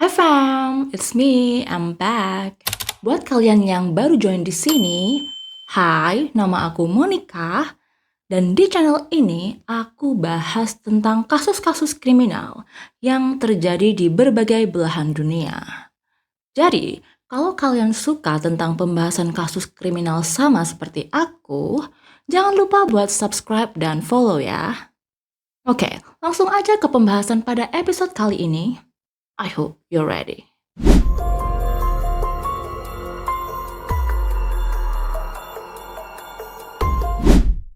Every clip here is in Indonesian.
Hey fam, it's me, I'm back. Buat kalian yang baru join di sini, hai, nama aku Monica, dan di channel ini aku bahas tentang kasus-kasus kriminal yang terjadi di berbagai belahan dunia. Jadi, kalau kalian suka tentang pembahasan kasus kriminal sama seperti aku, jangan lupa buat subscribe dan follow ya. Oke, langsung aja ke pembahasan pada episode kali ini. I hope you're ready.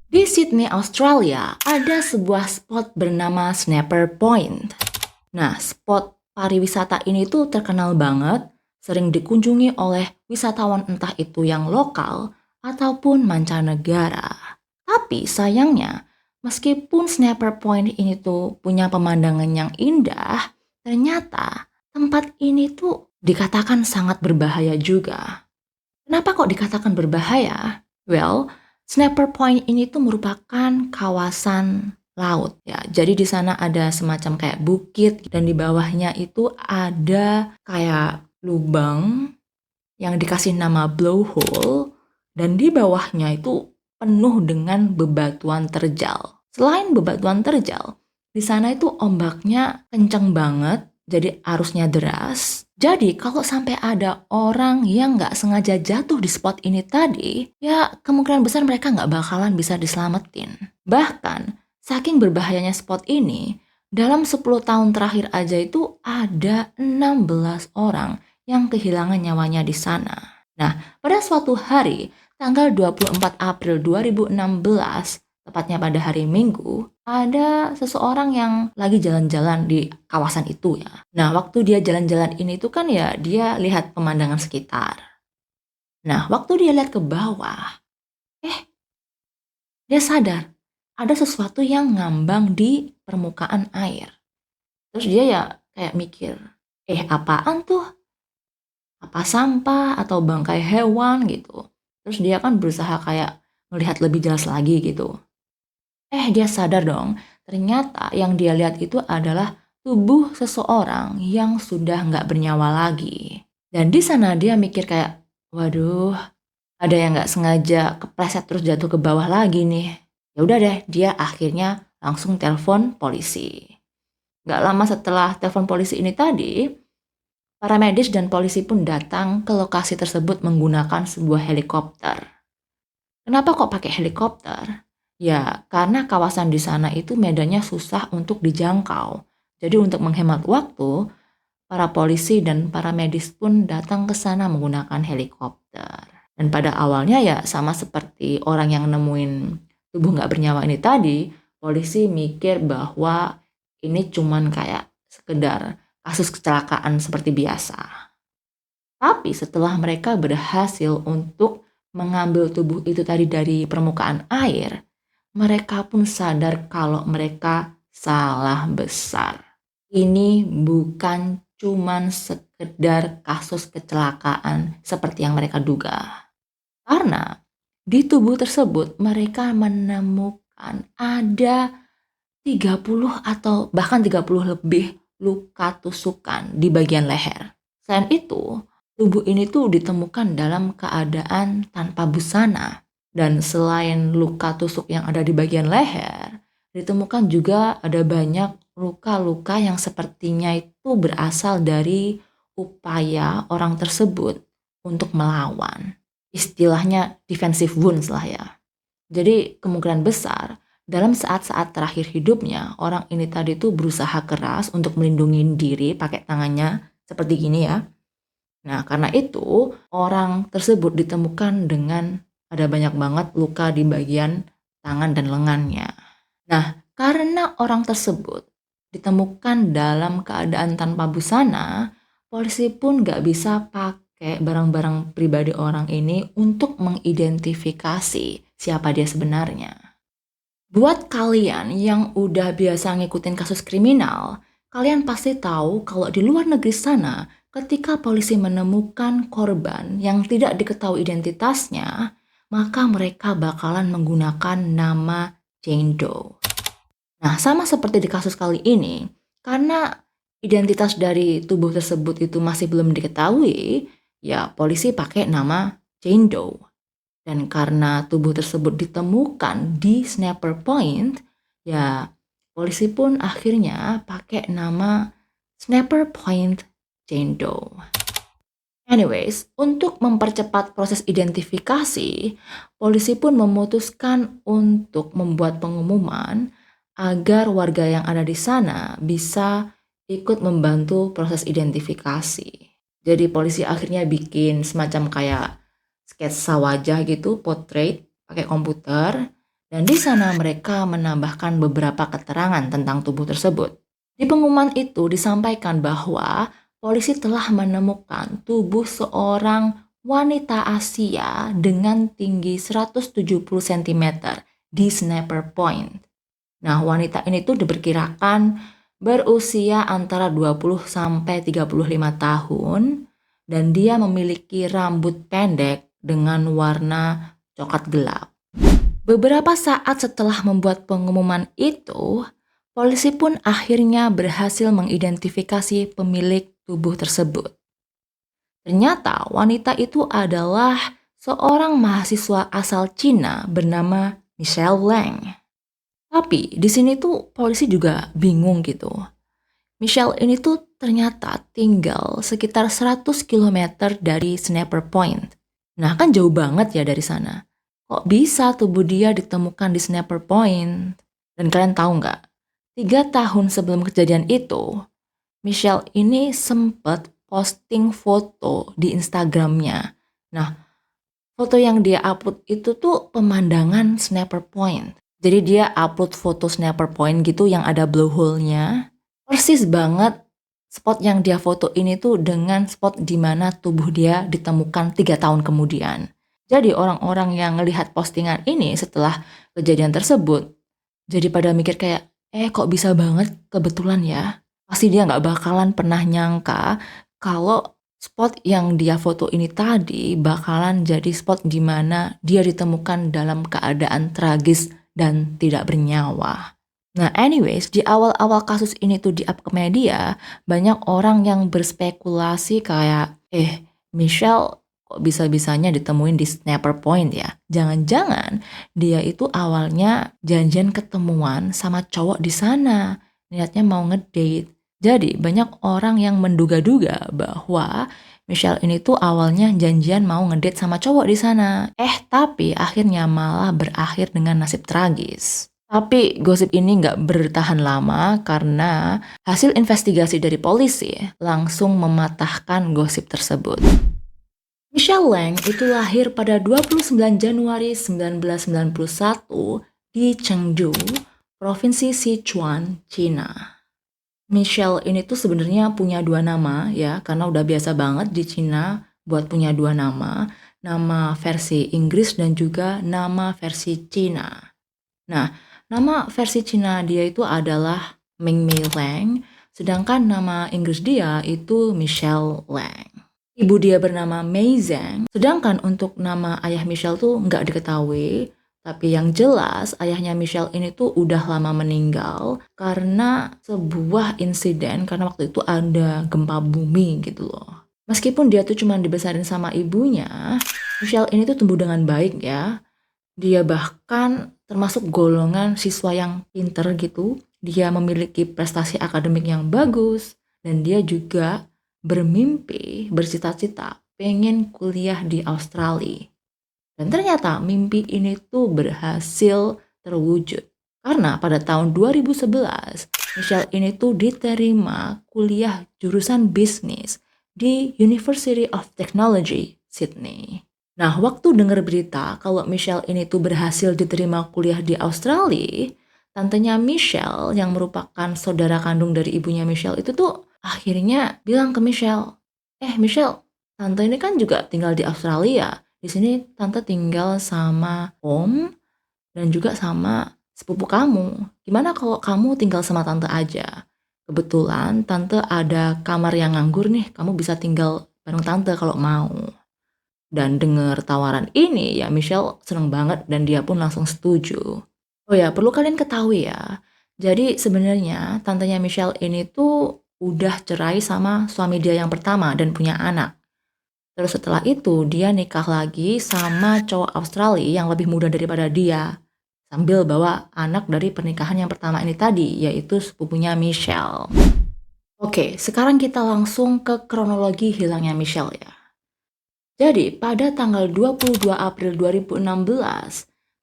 Di Sydney, Australia, ada sebuah spot bernama Snapper Point. Nah, spot pariwisata ini tuh terkenal banget, sering dikunjungi oleh wisatawan entah itu yang lokal ataupun mancanegara. Tapi sayangnya, meskipun Snapper Point ini tuh punya pemandangan yang indah, ternyata tempat ini tuh dikatakan sangat berbahaya juga. Kenapa kok dikatakan berbahaya? Well, Snapper Point ini tuh merupakan kawasan laut ya. Jadi di sana ada semacam kayak bukit dan di bawahnya itu ada kayak lubang yang dikasih nama blowhole dan di bawahnya itu penuh dengan bebatuan terjal. Selain bebatuan terjal, di sana itu ombaknya kenceng banget, jadi arusnya deras. Jadi kalau sampai ada orang yang nggak sengaja jatuh di spot ini tadi, ya kemungkinan besar mereka nggak bakalan bisa diselamatin. Bahkan, saking berbahayanya spot ini, dalam 10 tahun terakhir aja itu ada 16 orang yang kehilangan nyawanya di sana. Nah, pada suatu hari, tanggal 24 April 2016, tepatnya pada hari Minggu, ada seseorang yang lagi jalan-jalan di kawasan itu ya. Nah, waktu dia jalan-jalan ini tuh kan ya dia lihat pemandangan sekitar. Nah, waktu dia lihat ke bawah, dia sadar ada sesuatu yang ngambang di permukaan air. Terus dia ya kayak mikir, apaan tuh? Apa sampah atau bangkai hewan gitu. Terus dia kan berusaha kayak melihat lebih jelas lagi gitu. Dia sadar dong, ternyata yang dia lihat itu adalah tubuh seseorang yang sudah nggak bernyawa lagi. Dan di sana dia mikir kayak, waduh, ada yang nggak sengaja kepleset terus jatuh ke bawah lagi nih. Ya udah deh, dia akhirnya langsung telepon polisi. Nggak lama setelah telepon polisi ini tadi, para medis dan polisi pun datang ke lokasi tersebut menggunakan sebuah helikopter. Kenapa kok pakai helikopter? Ya, karena kawasan di sana itu medannya susah untuk dijangkau. Jadi untuk menghemat waktu, para polisi dan para medis pun datang ke sana menggunakan helikopter. Dan pada awalnya ya sama seperti orang yang nemuin tubuh nggak bernyawa ini tadi, polisi mikir bahwa ini cuman kayak sekedar kasus kecelakaan seperti biasa. Tapi setelah mereka berhasil untuk mengambil tubuh itu tadi dari permukaan air, mereka pun sadar kalau mereka salah besar. Ini bukan cuman sekedar kasus kecelakaan seperti yang mereka duga. Karena di tubuh tersebut mereka menemukan ada 30 atau bahkan 30 lebih luka tusukan di bagian leher. Selain itu, tubuh ini tuh ditemukan dalam keadaan tanpa busana. Dan selain luka tusuk yang ada di bagian leher, ditemukan juga ada banyak luka-luka yang sepertinya itu berasal dari upaya orang tersebut untuk melawan. Istilahnya defensive wounds lah ya. Jadi kemungkinan besar dalam saat-saat terakhir hidupnya, orang ini tadi tuh berusaha keras untuk melindungi diri pakai tangannya seperti gini ya. Nah, karena itu orang tersebut ditemukan dengan ada banyak banget luka di bagian tangan dan lengannya. Nah, karena orang tersebut ditemukan dalam keadaan tanpa busana, polisi pun nggak bisa pakai barang-barang pribadi orang ini untuk mengidentifikasi siapa dia sebenarnya. Buat kalian yang udah biasa ngikutin kasus kriminal, kalian pasti tahu kalau di luar negeri sana, ketika polisi menemukan korban yang tidak diketahui identitasnya, maka mereka bakalan menggunakan nama Jane Doe. Nah, sama seperti di kasus kali ini, karena identitas dari tubuh tersebut itu masih belum diketahui, ya polisi pakai nama Jane Doe. Dan karena tubuh tersebut ditemukan di Snapper Point, ya polisi pun akhirnya pakai nama Snapper Point Jane Doe. Anyways, untuk mempercepat proses identifikasi, polisi pun memutuskan untuk membuat pengumuman agar warga yang ada di sana bisa ikut membantu proses identifikasi. Jadi polisi akhirnya bikin semacam kayak sketsa wajah gitu, portrait pakai komputer, dan di sana mereka menambahkan beberapa keterangan tentang tubuh tersebut. Di pengumuman itu disampaikan bahwa polisi telah menemukan tubuh seorang wanita Asia dengan tinggi 170 cm di Snapper Point. Nah, wanita ini tuh diperkirakan berusia antara 20 sampai 35 tahun dan dia memiliki rambut pendek dengan warna coklat gelap. Beberapa saat setelah membuat pengumuman itu, polisi pun akhirnya berhasil mengidentifikasi pemilik tubuh tersebut. Ternyata wanita itu adalah seorang mahasiswa asal Cina bernama Michelle Lang. Tapi di sini tuh polisi juga bingung gitu. Michelle ini tuh ternyata tinggal sekitar 100 km dari Snapper Point. Nah kan jauh banget ya dari sana. Kok bisa tubuh dia ditemukan di Snapper Point? Dan kalian tahu nggak? 3 tahun sebelum kejadian itu, Michelle ini sempat posting foto di Instagramnya. Nah, foto yang dia upload itu tuh pemandangan Snapper Point. Jadi dia upload foto Snapper Point gitu yang ada blowhole-nya. Persis banget spot yang dia foto ini tuh dengan spot di mana tubuh dia ditemukan 3 tahun kemudian. Jadi orang-orang yang ngelihat postingan ini setelah kejadian tersebut, jadi pada mikir kayak, kok bisa banget kebetulan ya. Pasti dia nggak bakalan pernah nyangka kalau spot yang dia foto ini tadi bakalan jadi spot di mana dia ditemukan dalam keadaan tragis dan tidak bernyawa. Nah anyways, di awal-awal kasus ini tuh di-up ke media, banyak orang yang berspekulasi kayak, Michelle kok bisa-bisanya ditemuin di Snapper Point ya? Jangan-jangan dia itu awalnya janjian ketemuan sama cowok di sana, niatnya mau ngedate. Jadi banyak orang yang menduga-duga bahwa Michelle ini tuh awalnya janjian mau ngedate sama cowok di sana. Tapi akhirnya malah berakhir dengan nasib tragis. Tapi gosip ini nggak bertahan lama karena hasil investigasi dari polisi langsung mematahkan gosip tersebut. Michelle Lang itu lahir pada 29 Januari 1991 di Chengdu, Provinsi Sichuan, China. Michelle ini tuh sebenarnya punya 2 nama ya, karena udah biasa banget di China buat punya 2 nama. Nama versi Inggris dan juga nama versi Cina. Nah, nama versi Cina dia itu adalah Ming Mei Lang, sedangkan nama Inggris dia itu Michelle Lang. Ibu dia bernama Mei Zhang, sedangkan untuk nama ayah Michelle tuh nggak diketahui. Tapi yang jelas ayahnya Michelle ini tuh udah lama meninggal karena sebuah insiden, karena waktu itu ada gempa bumi gitu loh. Meskipun dia tuh cuma dibesarin sama ibunya, Michelle ini tuh tumbuh dengan baik ya. Dia bahkan termasuk golongan siswa yang pinter gitu. Dia memiliki prestasi akademik yang bagus. Dan dia juga bermimpi, bercita-cita pengen kuliah di Australia. Dan ternyata mimpi ini tuh berhasil terwujud. Karena pada tahun 2011, Michelle ini tuh diterima kuliah jurusan bisnis di University of Technology, Sydney. Nah, waktu dengar berita kalau Michelle ini tuh berhasil diterima kuliah di Australia, tantenya Michelle yang merupakan saudara kandung dari ibunya Michelle itu tuh akhirnya bilang ke Michelle, Michelle, tante ini kan juga tinggal di Australia. Di sini tante tinggal sama om dan juga sama sepupu kamu. Gimana kalau kamu tinggal sama tante aja? Kebetulan tante ada kamar yang nganggur nih, kamu bisa tinggal bareng tante kalau mau. Dan dengar tawaran ini ya Michelle seneng banget dan dia pun langsung setuju. Oh ya, perlu kalian ketahui ya. Jadi sebenarnya tantenya Michelle ini tuh udah cerai sama suami dia yang pertama dan punya anak. Terus setelah itu dia nikah lagi sama cowok Australia yang lebih muda daripada dia. Sambil bawa anak dari pernikahan yang pertama ini tadi, yaitu sepupunya Michelle. Oke, sekarang kita langsung ke kronologi hilangnya Michelle ya. Jadi pada tanggal 22 April 2016,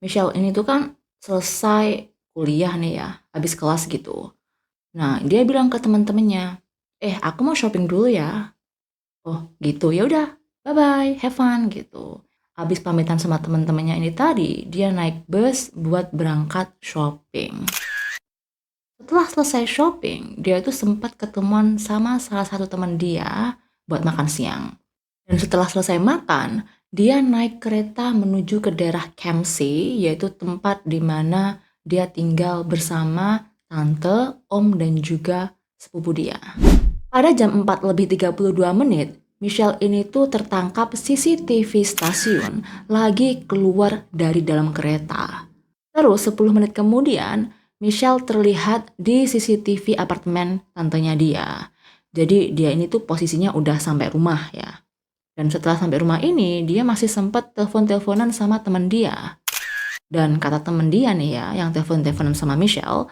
Michelle ini tuh kan selesai kuliah nih ya, habis kelas gitu. Nah, dia bilang ke teman-temannya, aku mau shopping dulu ya. Oh gitu, ya udah, bye bye, have fun gitu. Habis pamitan sama teman-temannya ini tadi, dia naik bus buat berangkat shopping. Setelah selesai shopping, dia itu sempat ketemuan sama salah satu teman dia buat makan siang. Dan setelah selesai makan, dia naik kereta menuju ke daerah Kempsey, yaitu tempat di mana dia tinggal bersama tante, om, dan juga sepupu dia. Pada jam 4:32, Michelle ini tuh tertangkap CCTV stasiun lagi keluar dari dalam kereta. Terus 10 menit kemudian, Michelle terlihat di CCTV apartemen tantenya dia. Jadi dia ini tuh posisinya udah sampai rumah ya. Dan setelah sampai rumah ini, dia masih sempat telepon-teleponan sama teman dia. Dan kata teman dia nih ya, yang telepon-teleponan sama Michelle,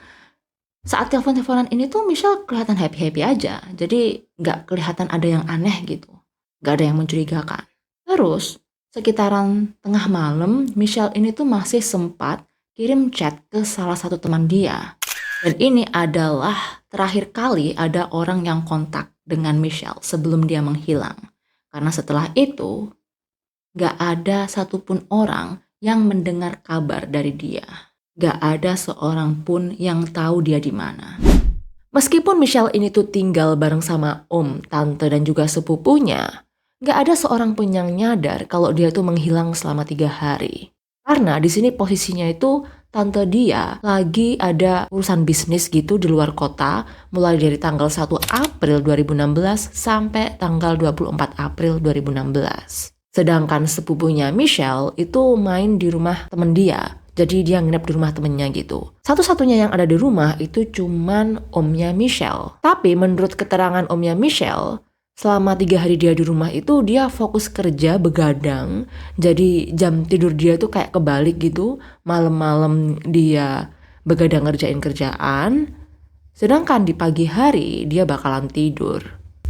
saat telepon-teleponan ini tuh Michelle kelihatan happy-happy aja. Jadi nggak kelihatan ada yang aneh gitu. Nggak ada yang mencurigakan. Terus, sekitaran tengah malam, Michelle ini tuh masih sempat kirim chat ke salah satu teman dia. Dan ini adalah terakhir kali ada orang yang kontak dengan Michelle sebelum dia menghilang. Karena setelah itu, gak ada satupun orang yang mendengar kabar dari dia. Gak ada seorang pun yang tahu dia di mana. Meskipun Michelle ini tuh tinggal bareng sama om, tante, dan juga sepupunya, gak ada seorang pun yang nyadar kalau dia tuh menghilang selama 3 hari. Karena di sini posisinya itu tante dia lagi ada urusan bisnis gitu di luar kota, mulai dari tanggal 1 April 2016 sampai tanggal 24 April 2016. Sedangkan sepupunya Michelle itu main di rumah temen dia. Jadi dia nginep di rumah temennya gitu. Satu-satunya yang ada di rumah itu cuman omnya Michelle. Tapi menurut keterangan omnya Michelle, selama 3 hari dia di rumah itu dia fokus kerja begadang. Jadi jam tidur dia tuh kayak kebalik gitu. Malam-malam dia begadang ngerjain kerjaan. Sedangkan di pagi hari dia bakalan tidur.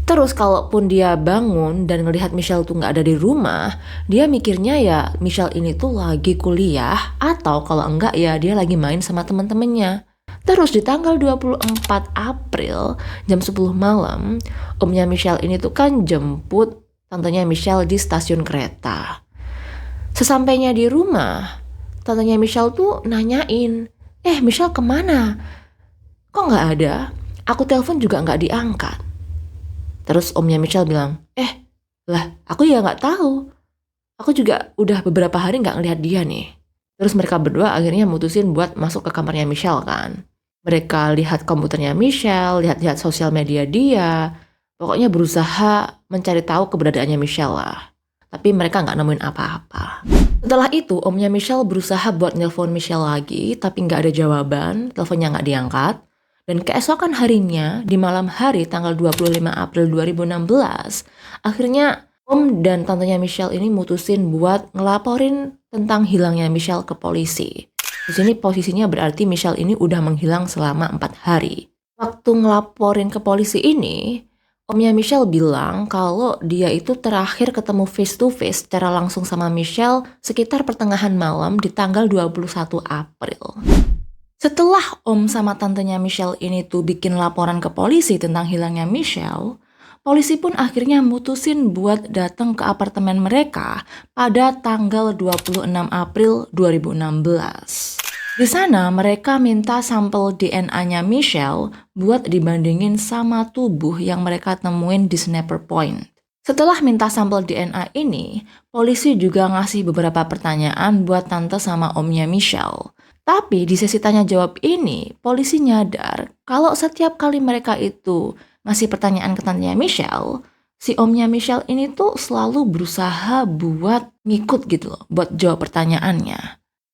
Terus kalaupun dia bangun dan ngelihat Michelle tuh gak ada di rumah, dia mikirnya ya Michelle ini tuh lagi kuliah atau kalau enggak ya dia lagi main sama temen-temennya. Terus di tanggal 24 April jam 10 malam, omnya Michelle ini tuh kan jemput tantenya Michelle di stasiun kereta. Sesampainya di rumah, tantenya Michelle tuh nanyain, Michelle kemana? Kok gak ada? Aku telepon juga gak diangkat. Terus omnya Michelle bilang, aku ya gak tahu. Aku juga udah beberapa hari gak ngelihat dia nih. Terus mereka berdua akhirnya mutusin buat masuk ke kamarnya Michelle kan. Mereka lihat komputernya Michelle, lihat-lihat sosial media dia. Pokoknya berusaha mencari tahu keberadaannya Michelle lah. Tapi mereka gak nemuin apa-apa. Setelah itu omnya Michelle berusaha buat nelpon Michelle lagi, tapi gak ada jawaban, teleponnya gak diangkat. Dan keesokan harinya, di malam hari tanggal 25 April 2016, akhirnya om dan tantenya Michelle ini mutusin buat ngelaporin tentang hilangnya Michelle ke polisi. Di sini posisinya berarti Michelle ini udah menghilang selama 4 hari. Waktu ngelaporin ke polisi ini, omnya Michelle bilang kalau dia itu terakhir ketemu face to face secara langsung sama Michelle sekitar pertengahan malam di tanggal 21 April. Setelah om sama tantenya Michelle ini tuh bikin laporan ke polisi tentang hilangnya Michelle, polisi pun akhirnya mutusin buat datang ke apartemen mereka pada tanggal 26 April 2016. Di sana mereka minta sampel DNA-nya Michelle buat dibandingin sama tubuh yang mereka temuin di Sniper Point. Setelah minta sampel DNA ini, polisi juga ngasih beberapa pertanyaan buat tante sama omnya Michelle. Tapi di sesi tanya jawab ini, polisi nyadar kalau setiap kali mereka itu ngasih pertanyaan ke tantenya Michelle, si omnya Michelle ini tuh selalu berusaha buat ngikut gitu loh, buat jawab pertanyaannya.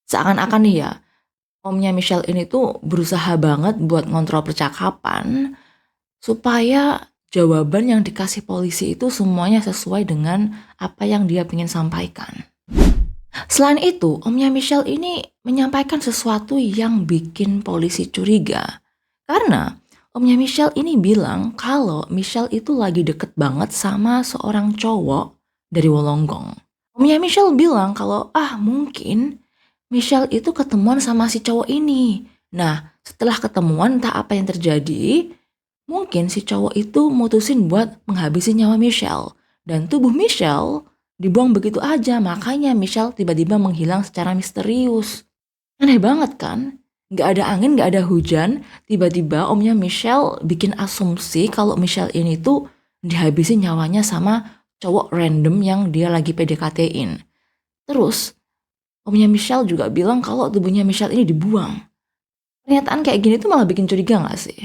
Seakan-akan nih ya, omnya Michelle ini tuh berusaha banget buat ngontrol percakapan, supaya jawaban yang dikasih polisi itu semuanya sesuai dengan apa yang dia ingin sampaikan. Selain itu, omnya Michelle ini menyampaikan sesuatu yang bikin polisi curiga. Karena omnya Michelle ini bilang kalau Michelle itu lagi deket banget sama seorang cowok dari Wollongong. Omnya Michelle bilang kalau mungkin Michelle itu ketemuan sama si cowok ini. Nah, setelah ketemuan entah apa yang terjadi, mungkin si cowok itu mutusin buat menghabisi nyawa Michelle. Dan tubuh Michelle dibuang begitu aja, makanya Michelle tiba-tiba menghilang secara misterius. Aneh banget kan? Gak ada angin, gak ada hujan, tiba-tiba omnya Michelle bikin asumsi kalau Michelle ini tuh dihabisi nyawanya sama cowok random yang dia lagi PDKT-in. Terus, omnya Michelle juga bilang kalau tubuhnya Michelle ini dibuang. Pernyataan kayak gini tuh malah bikin curiga gak sih?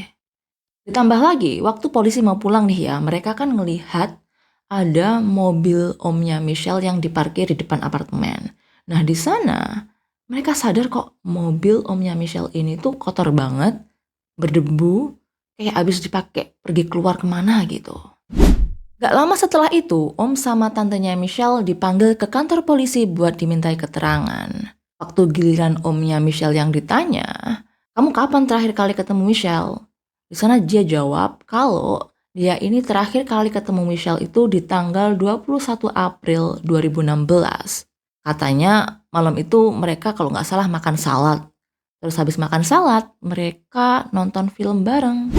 Ditambah lagi, waktu polisi mau pulang nih ya, mereka kan ngelihat ada mobil omnya Michelle yang diparkir di depan apartemen. Nah, di sana mereka sadar kok mobil omnya Michelle ini tuh kotor banget, berdebu, kayak abis dipakai pergi keluar kemana gitu. Gak lama setelah itu, om sama tantenya Michelle dipanggil ke kantor polisi buat dimintai keterangan. Waktu giliran omnya Michelle yang ditanya, kamu kapan terakhir kali ketemu Michelle? Di sana dia jawab kalau dia ini terakhir kali ketemu Michelle itu di tanggal 21 April 2016. Katanya malam itu mereka kalau nggak salah makan salad. Terus habis makan salad, mereka nonton film bareng.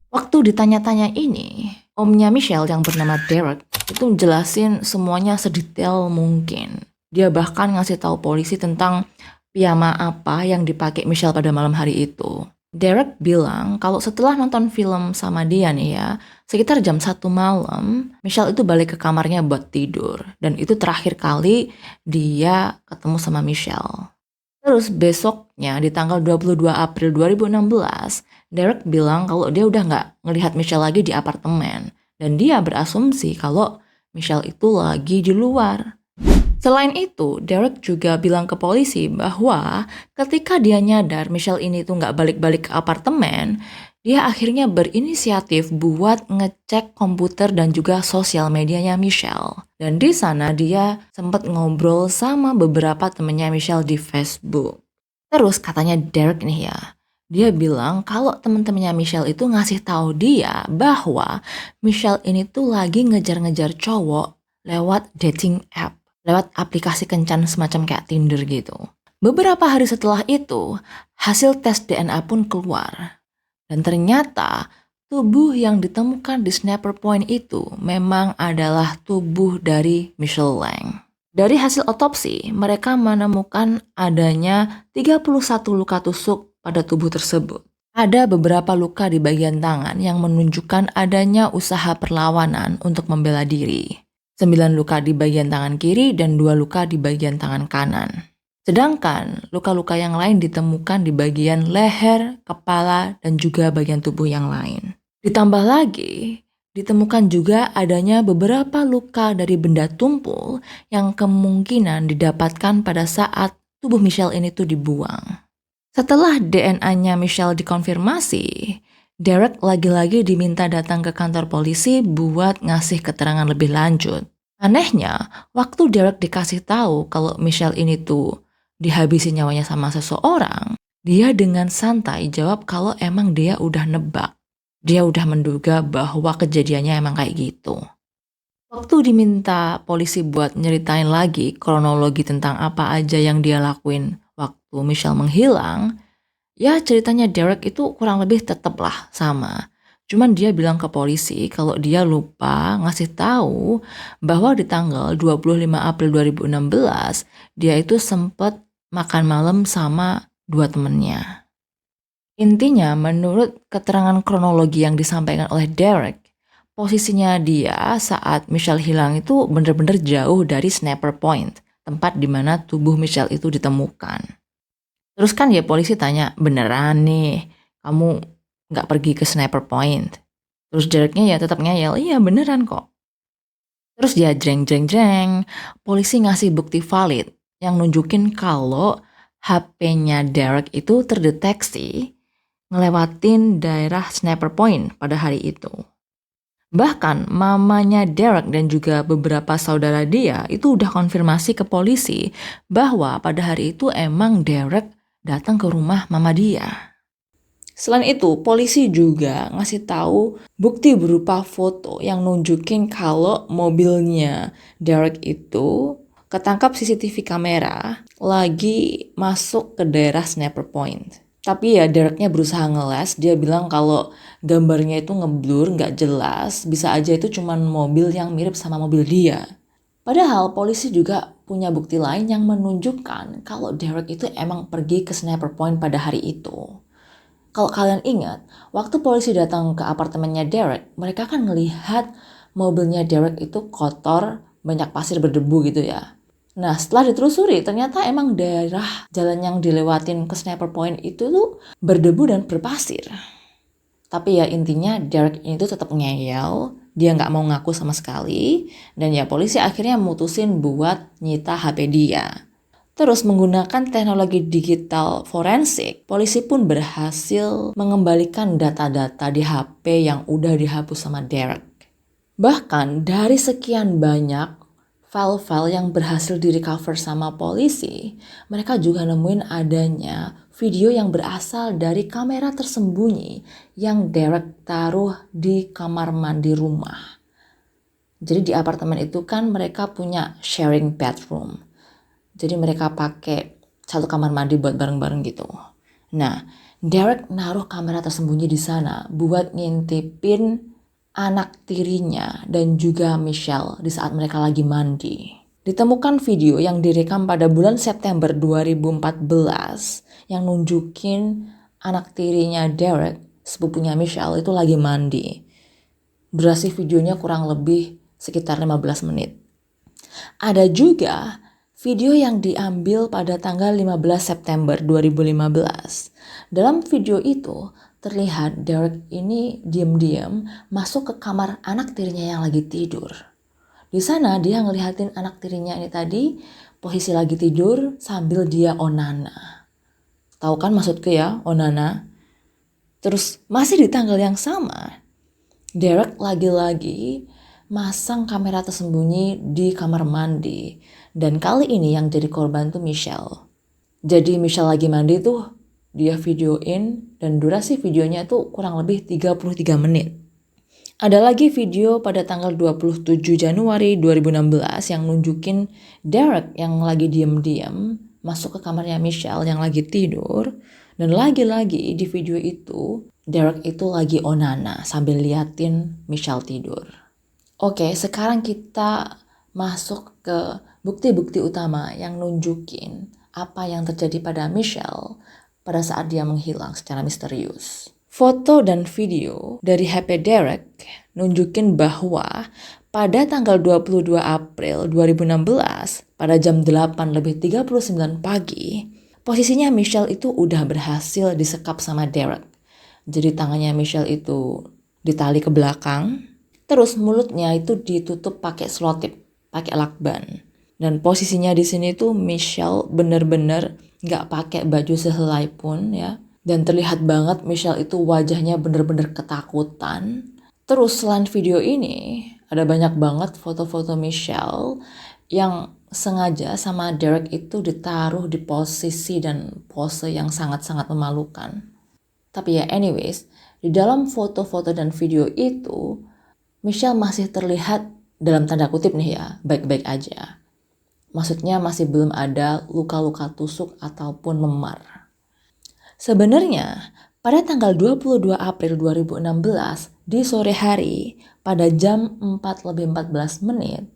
Waktu ditanya-tanya ini, omnya Michelle yang bernama Derek itu jelasin semuanya sedetail mungkin. Dia bahkan ngasih tahu polisi tentang piyama apa yang dipakai Michelle pada malam hari itu. Derek bilang kalau setelah nonton film sama dia nih ya, sekitar jam 1 malam, Michelle itu balik ke kamarnya buat tidur. Dan itu terakhir kali dia ketemu sama Michelle. Terus besoknya di tanggal 22 April 2016, Derek bilang kalau dia udah nggak ngelihat Michelle lagi di apartemen. Dan dia berasumsi kalau Michelle itu lagi di luar. Selain itu, Derek juga bilang ke polisi bahwa ketika dia nyadar Michelle ini tuh nggak balik-balik ke apartemen, dia akhirnya berinisiatif buat ngecek komputer dan juga sosial medianya Michelle. Dan di sana dia sempat ngobrol sama beberapa temennya Michelle di Facebook. Terus katanya Derek nih ya, dia bilang kalau temen-temennya Michelle itu ngasih tahu dia bahwa Michelle ini tuh lagi ngejar-ngejar cowok lewat dating app. Lewat aplikasi kencan semacam kayak Tinder gitu. Beberapa hari setelah itu, hasil tes DNA pun keluar. Dan ternyata tubuh yang ditemukan di Snapper Point itu memang adalah tubuh dari Michelle Lang. Dari hasil otopsi, mereka menemukan adanya 31 luka tusuk pada tubuh tersebut. Ada beberapa luka di bagian tangan yang menunjukkan adanya usaha perlawanan untuk membela diri. 9 luka di bagian tangan kiri dan 2 luka di bagian tangan kanan. Sedangkan luka-luka yang lain ditemukan di bagian leher, kepala, dan juga bagian tubuh yang lain. Ditambah lagi, ditemukan juga adanya beberapa luka dari benda tumpul yang kemungkinan didapatkan pada saat tubuh Michelle ini tuh dibuang. Setelah DNA-nya Michelle dikonfirmasi, Derek lagi-lagi diminta datang ke kantor polisi buat ngasih keterangan lebih lanjut. Anehnya, waktu Derek dikasih tahu kalau Michelle ini tuh dihabisi nyawanya sama seseorang, dia dengan santai jawab kalau emang dia udah nebak. Dia udah menduga bahwa kejadiannya emang kayak gitu. Waktu diminta polisi buat nyeritain lagi kronologi tentang apa aja yang dia lakuin waktu Michelle menghilang, ya ceritanya Derek itu kurang lebih tetaplah sama. Cuman dia bilang ke polisi kalau dia lupa ngasih tahu bahwa di tanggal 25 April 2016 dia itu sempat makan malam sama 2 temennya. Intinya menurut keterangan kronologi yang disampaikan oleh Derek, posisinya dia saat Michelle hilang itu bener-bener jauh dari Snapper Point, tempat di mana tubuh Michelle itu ditemukan. Terus kan ya polisi tanya, beneran nih kamu nggak pergi ke Snapper Point? Terus Dereknya ya tetap ngeyel, iya beneran kok. Terus dia jreng, polisi ngasih bukti valid yang nunjukin kalau HP-nya Derek itu terdeteksi ngelewatin daerah Sniper Point pada hari itu. Bahkan mamanya Derek dan juga beberapa saudara dia itu udah konfirmasi ke polisi bahwa pada hari itu emang Derek datang ke rumah mama dia. Selain itu, polisi juga ngasih tahu bukti berupa foto yang nunjukin kalau mobilnya Derek itu ketangkap CCTV kamera lagi masuk ke daerah Sniper Point. Tapi ya Dereknya berusaha ngeles, dia bilang kalau gambarnya itu ngeblur, nggak jelas, bisa aja itu cuman mobil yang mirip sama mobil dia. Padahal polisi juga punya bukti lain yang menunjukkan kalau Derek itu emang pergi ke Sniper Point pada hari itu. Kalau kalian ingat, waktu polisi datang ke apartemennya Derek, mereka kan ngelihat mobilnya Derek itu kotor, banyak pasir berdebu gitu ya. Nah, setelah ditelusuri, ternyata emang daerah jalan yang dilewatin ke Sniper Point itu tuh berdebu dan berpasir. Tapi ya intinya Derek ini tuh tetap ngeyel, dia nggak mau ngaku sama sekali, dan ya polisi akhirnya mutusin buat nyita HP dia. Terus menggunakan teknologi digital forensik, polisi pun berhasil mengembalikan data-data di HP yang udah dihapus sama Derek. Bahkan dari sekian banyak file-file yang berhasil direcover sama polisi, mereka juga nemuin adanya video yang berasal dari kamera tersembunyi yang Derek taruh di kamar mandi rumah. Jadi di apartemen itu kan mereka punya sharing bathroom. Jadi mereka pakai satu kamar mandi buat bareng-bareng gitu. Nah, Derek naruh kamera tersembunyi di sana buat ngintipin anak tirinya dan juga Michelle di saat mereka lagi mandi. Ditemukan video yang direkam pada bulan September 2014 yang nunjukin anak tirinya Derek, sepupunya Michelle itu lagi mandi. Durasi videonya kurang lebih sekitar 15 menit. Ada juga video yang diambil pada tanggal 15 September 2015. Dalam video itu, terlihat Derek ini diam-diam masuk ke kamar anak tirinya yang lagi tidur. Di sana dia ngelihatin anak tirinya ini tadi posisi lagi tidur sambil dia onana. Tahu kan maksudku ya, onana? Terus masih di tanggal yang sama, Derek lagi-lagi masang kamera tersembunyi di kamar mandi. Dan kali ini yang jadi korban tuh Michelle. Jadi Michelle lagi mandi tuh dia videoin dan durasi videonya tuh kurang lebih 33 menit. Ada lagi video pada tanggal 27 Januari 2016 yang nunjukin Derek yang lagi diam-diam masuk ke kamarnya Michelle yang lagi tidur. Dan lagi-lagi di video itu Derek itu lagi onana sambil liatin Michelle tidur. Oke, sekarang kita masuk ke bukti-bukti utama yang nunjukin apa yang terjadi pada Michelle pada saat dia menghilang secara misterius. Foto dan video dari HP Derek nunjukin bahwa pada tanggal 22 April 2016 pada jam 8:39 pagi, posisinya Michelle itu udah berhasil disekap sama Derek. Jadi tangannya Michelle itu ditali ke belakang, terus mulutnya itu ditutup pakai selotip, pakai lakban. Dan posisinya di sini tuh Michelle bener-bener nggak pakai baju sehelai pun ya. Dan terlihat banget Michelle itu wajahnya bener-bener ketakutan. Terus selain video ini, ada banyak banget foto-foto Michelle yang sengaja sama Derek itu ditaruh di posisi dan pose yang sangat-sangat memalukan. Tapi ya anyways, di dalam foto-foto dan video itu, Michelle masih terlihat dalam tanda kutip nih ya, baik-baik aja. Maksudnya masih belum ada luka-luka tusuk ataupun memar. Sebenarnya pada tanggal 22 April 2016 di sore hari pada jam 4:14 menit,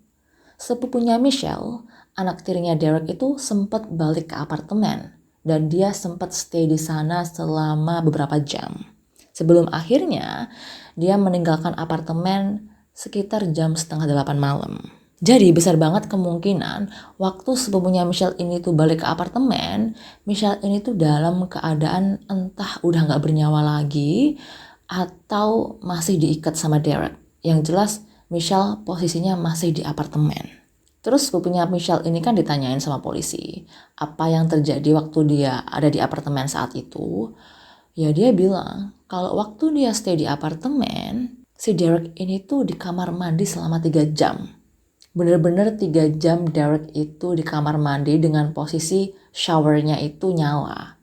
sepupunya Michelle, anak tirinya Derek itu sempat balik ke apartemen dan dia sempat stay di sana selama beberapa jam. Sebelum akhirnya dia meninggalkan apartemen sekitar jam 7:30 malam. Jadi besar banget kemungkinan waktu sepupunya Michelle ini tuh balik ke apartemen, Michelle ini tuh dalam keadaan entah udah gak bernyawa lagi atau masih diikat sama Derek. Yang jelas Michelle posisinya masih di apartemen. Terus sepupunya Michelle ini kan ditanyain sama polisi apa yang terjadi waktu dia ada di apartemen saat itu. Ya dia bilang kalau waktu dia stay di apartemen, si Derek ini tuh di kamar mandi selama 3 jam. Bener-bener 3 jam Derek itu di kamar mandi dengan posisi showernya itu nyala.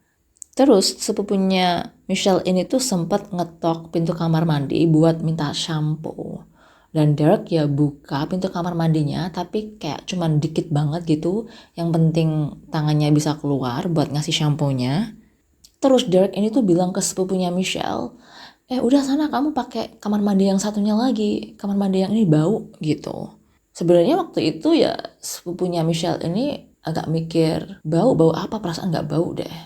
Terus sepupunya Michelle ini tuh sempat ngetok pintu kamar mandi buat minta shampoo. Dan Derek ya buka pintu kamar mandinya tapi kayak cuman dikit banget gitu. Yang penting tangannya bisa keluar buat ngasih shampoo-nya. Terus Derek ini tuh bilang ke sepupunya Michelle, udah sana kamu pakai kamar mandi yang satunya lagi, kamar mandi yang ini bau gitu. Sebenarnya waktu itu ya sepupunya Michelle ini agak mikir, bau apa, perasaan nggak bau deh.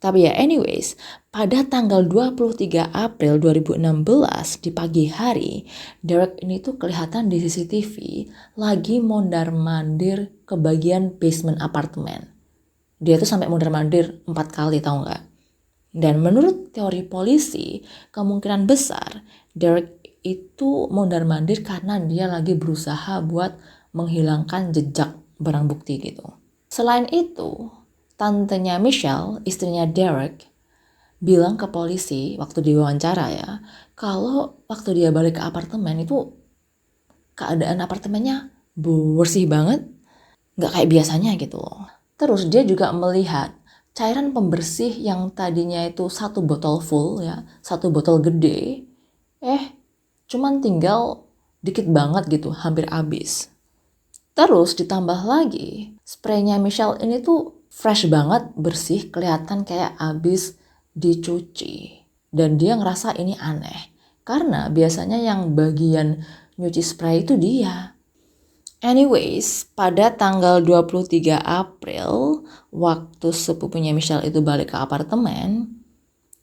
Tapi ya anyways, pada tanggal 23 April 2016 di pagi hari, Derek ini tuh kelihatan di CCTV lagi mondar-mandir ke bagian basement apartemen. Dia tuh sampai mondar-mandir 4 kali, tahu nggak? Dan menurut teori polisi, kemungkinan besar Derek itu mondar-mandir karena dia lagi berusaha buat menghilangkan jejak barang bukti gitu. Selain itu, tantenya Michelle, istrinya Derek, bilang ke polisi waktu diwawancara ya, kalau waktu dia balik ke apartemen itu keadaan apartemennya bersih banget, nggak kayak biasanya gitu loh. Terus dia juga melihat cairan pembersih yang tadinya itu 1 botol full ya, 1 botol gede, cuman tinggal dikit banget gitu, hampir habis. Terus ditambah lagi, spraynya Michelle ini tuh fresh banget, bersih, kelihatan kayak habis dicuci. Dan dia ngerasa ini aneh, karena biasanya yang bagian nyuci spray itu dia. Anyways, pada tanggal 23 April, waktu sepupunya Michelle itu balik ke apartemen,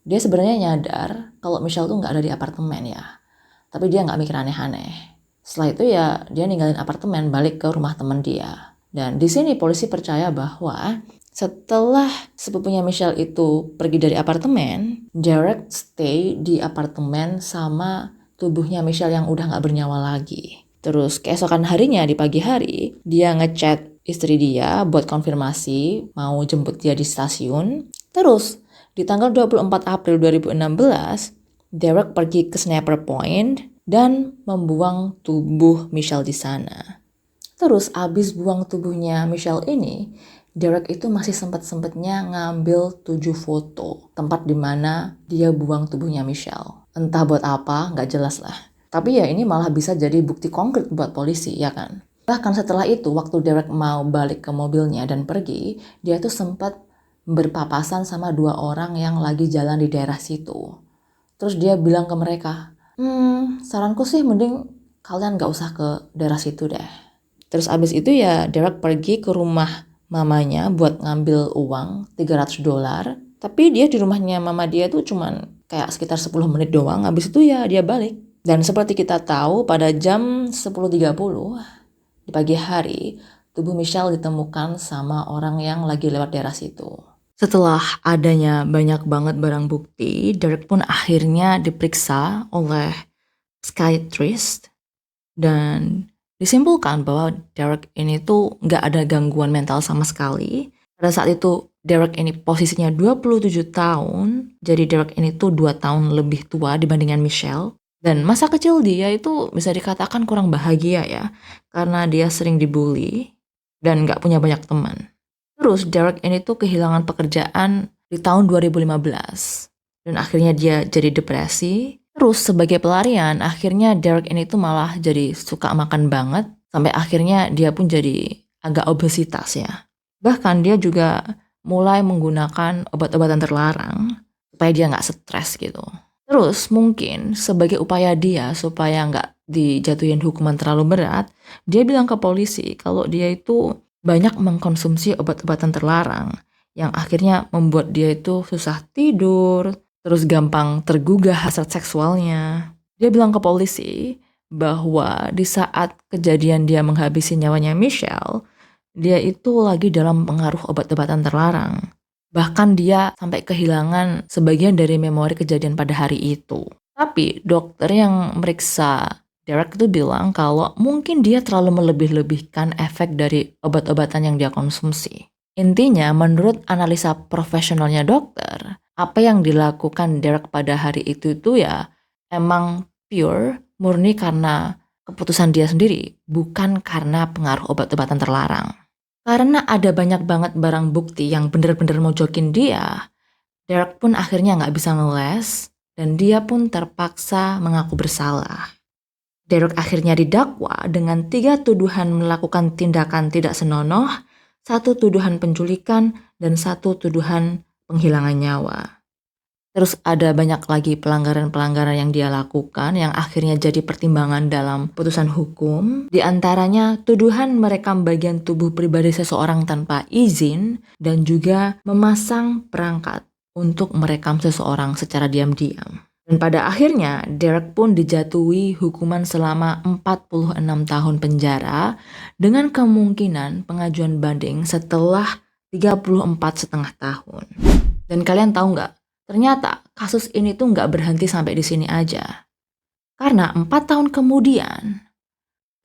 dia sebenarnya nyadar kalau Michelle tuh nggak ada di apartemen ya. Tapi dia nggak mikir aneh-aneh. Setelah itu ya dia ninggalin apartemen balik ke rumah teman dia. Dan di sini polisi percaya bahwa setelah sepupunya Michelle itu pergi dari apartemen, Derek stay di apartemen sama tubuhnya Michelle yang udah nggak bernyawa lagi. Terus keesokan harinya di pagi hari, dia ngechat istri dia buat konfirmasi mau jemput dia di stasiun. Terus di tanggal 24 April 2016, Derek pergi ke Sniper Point dan membuang tubuh Michelle di sana. Terus abis buang tubuhnya Michelle ini, Derek itu masih sempat-sempatnya ngambil 7 foto tempat di mana dia buang tubuhnya Michelle. Entah buat apa, nggak jelas lah. Tapi ya ini malah bisa jadi bukti konkret buat polisi, ya kan? Bahkan setelah itu, waktu Derek mau balik ke mobilnya dan pergi, dia tuh sempat berpapasan sama 2 orang yang lagi jalan di daerah situ. Terus dia bilang ke mereka, saranku sih mending kalian gak usah ke daerah situ deh. Terus abis itu ya Derek pergi ke rumah mamanya buat ngambil uang $300. Tapi dia di rumahnya mama dia tuh cuman kayak sekitar 10 menit doang. Abis itu ya dia balik. Dan seperti kita tahu pada jam 10.30 di pagi hari, tubuh Michelle ditemukan sama orang yang lagi lewat daerah situ. Setelah adanya banyak banget barang bukti, Derek pun akhirnya diperiksa oleh psychiatrist dan disimpulkan bahwa Derek ini tuh nggak ada gangguan mental sama sekali. Pada saat itu Derek ini posisinya 27 tahun, jadi Derek ini tuh 2 tahun lebih tua dibandingkan Michelle. Dan masa kecil dia itu bisa dikatakan kurang bahagia ya, karena dia sering dibully dan nggak punya banyak teman. Terus Derek ini tuh kehilangan pekerjaan di tahun 2015 dan akhirnya dia jadi depresi. Terus sebagai pelarian akhirnya Derek ini tuh malah jadi suka makan banget sampai akhirnya dia pun jadi agak obesitas ya. Bahkan dia juga mulai menggunakan obat-obatan terlarang supaya dia nggak stres gitu. Terus mungkin sebagai upaya dia supaya nggak dijatuhin hukuman terlalu berat, dia bilang ke polisi kalau dia itu banyak mengkonsumsi obat-obatan terlarang yang akhirnya membuat dia itu susah tidur, terus gampang tergugah hasrat seksualnya. Dia bilang ke polisi bahwa di saat kejadian dia menghabisi nyawanya Michelle, dia itu lagi dalam pengaruh obat-obatan terlarang. Bahkan dia sampai kehilangan sebagian dari memori kejadian pada hari itu. Tapi dokter yang meriksa Derek itu bilang kalau mungkin dia terlalu melebih-lebihkan efek dari obat-obatan yang dia konsumsi. Intinya menurut analisa profesionalnya dokter, apa yang dilakukan Derek pada hari itu ya emang pure, murni karena keputusan dia sendiri, bukan karena pengaruh obat-obatan terlarang. Karena ada banyak banget barang bukti yang bener-bener mojokin dia, Derek pun akhirnya nggak bisa ngeles, dan dia pun terpaksa mengaku bersalah. Derek akhirnya didakwa dengan 3 tuduhan melakukan tindakan tidak senonoh, 1 tuduhan penculikan, dan 1 tuduhan penghilangan nyawa. Terus ada banyak lagi pelanggaran-pelanggaran yang dia lakukan yang akhirnya jadi pertimbangan dalam putusan hukum. Di antaranya tuduhan merekam bagian tubuh pribadi seseorang tanpa izin dan juga memasang perangkat untuk merekam seseorang secara diam-diam. Dan pada akhirnya Derek pun dijatuhi hukuman selama 46 tahun penjara dengan kemungkinan pengajuan banding setelah 34,5 tahun. Dan kalian tahu nggak? Ternyata kasus ini tuh nggak berhenti sampai di sini aja. Karena 4 tahun kemudian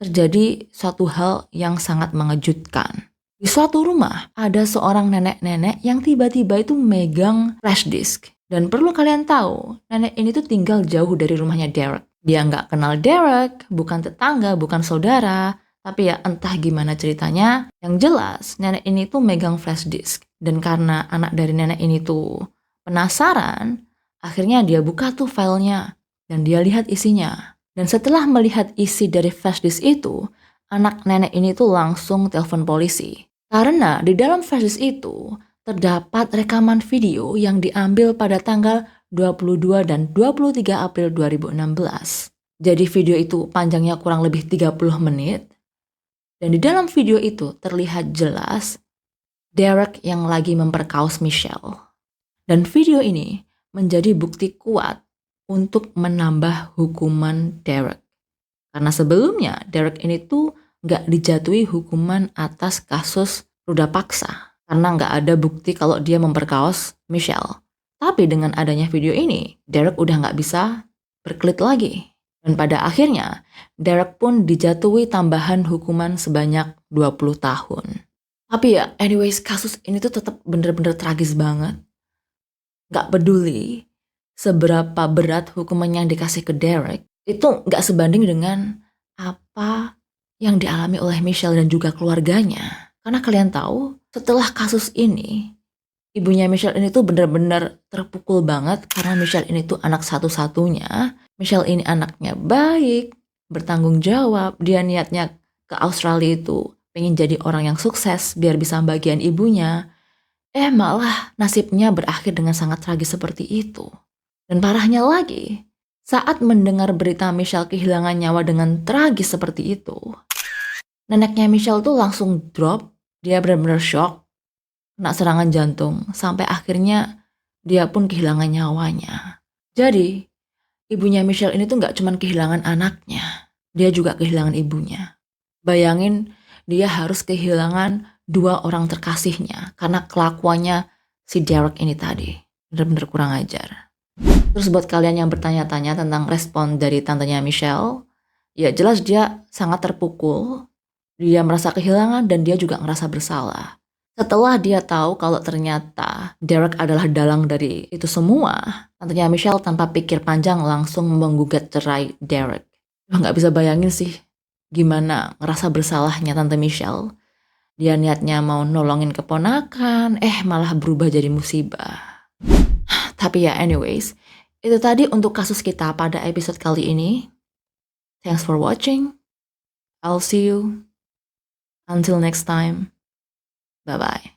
terjadi suatu hal yang sangat mengejutkan. Di suatu rumah ada seorang nenek-nenek yang tiba-tiba itu megang flash disk. Dan perlu kalian tahu, nenek ini tuh tinggal jauh dari rumahnya Derek. Dia nggak kenal Derek, bukan tetangga, bukan saudara. Tapi ya entah gimana ceritanya, yang jelas nenek ini tuh megang flash disk. Dan karena anak dari nenek ini tuh penasaran, akhirnya dia buka tuh filenya dan dia lihat isinya. Dan setelah melihat isi dari flash disk itu, anak nenek ini tuh langsung telepon polisi. Karena di dalam flash disk itu terdapat rekaman video yang diambil pada tanggal 22 dan 23 April 2016. Jadi video itu panjangnya kurang lebih 30 menit. Dan di dalam video itu terlihat jelas Derek yang lagi memperkaos Michelle. Dan video ini menjadi bukti kuat untuk menambah hukuman Derek. Karena sebelumnya Derek ini tuh nggak dijatuhi hukuman atas kasus ruda paksa. Karena nggak ada bukti kalau dia memperkaos Michelle. Tapi dengan adanya video ini, Derek udah nggak bisa berkelit lagi. Dan pada akhirnya, Derek pun dijatuhi tambahan hukuman sebanyak 20 tahun. Tapi ya, anyways, kasus ini tuh tetap bener-bener tragis banget. Gak peduli seberapa berat hukuman yang dikasih ke Derek, itu gak sebanding dengan apa yang dialami oleh Michelle dan juga keluarganya. Karena kalian tahu, setelah kasus ini, ibunya Michelle ini tuh bener-bener terpukul banget karena Michelle ini tuh anak satu-satunya. Michelle ini anaknya baik, bertanggung jawab, dia niatnya ke Australia itu pengen jadi orang yang sukses biar bisa bagian ibunya. Malah nasibnya berakhir dengan sangat tragis seperti itu. Dan parahnya lagi, saat mendengar berita Michelle kehilangan nyawa dengan tragis seperti itu, neneknya Michelle tuh langsung drop, dia benar-benar shock, kena serangan jantung, sampai akhirnya dia pun kehilangan nyawanya. Jadi, ibunya Michelle ini tuh gak cuma kehilangan anaknya, dia juga kehilangan ibunya. Bayangin, dia harus kehilangan 2 orang terkasihnya karena kelakuannya si Derek ini tadi. Bener-bener kurang ajar. Terus buat kalian yang bertanya-tanya tentang respon dari tantenya Michelle, ya jelas dia sangat terpukul, dia merasa kehilangan dan dia juga ngerasa bersalah. Setelah dia tahu kalau ternyata Derek adalah dalang dari itu semua, tantenya Michelle tanpa pikir panjang langsung menggugat cerai Derek. Nggak bisa bayangin sih gimana ngerasa bersalahnya Tante Michelle. Dia niatnya mau nolongin keponakan, malah berubah jadi musibah. Tapi ya anyways, itu tadi untuk kasus kita pada episode kali ini. Thanks for watching. I'll see you. Until next time. Bye-bye.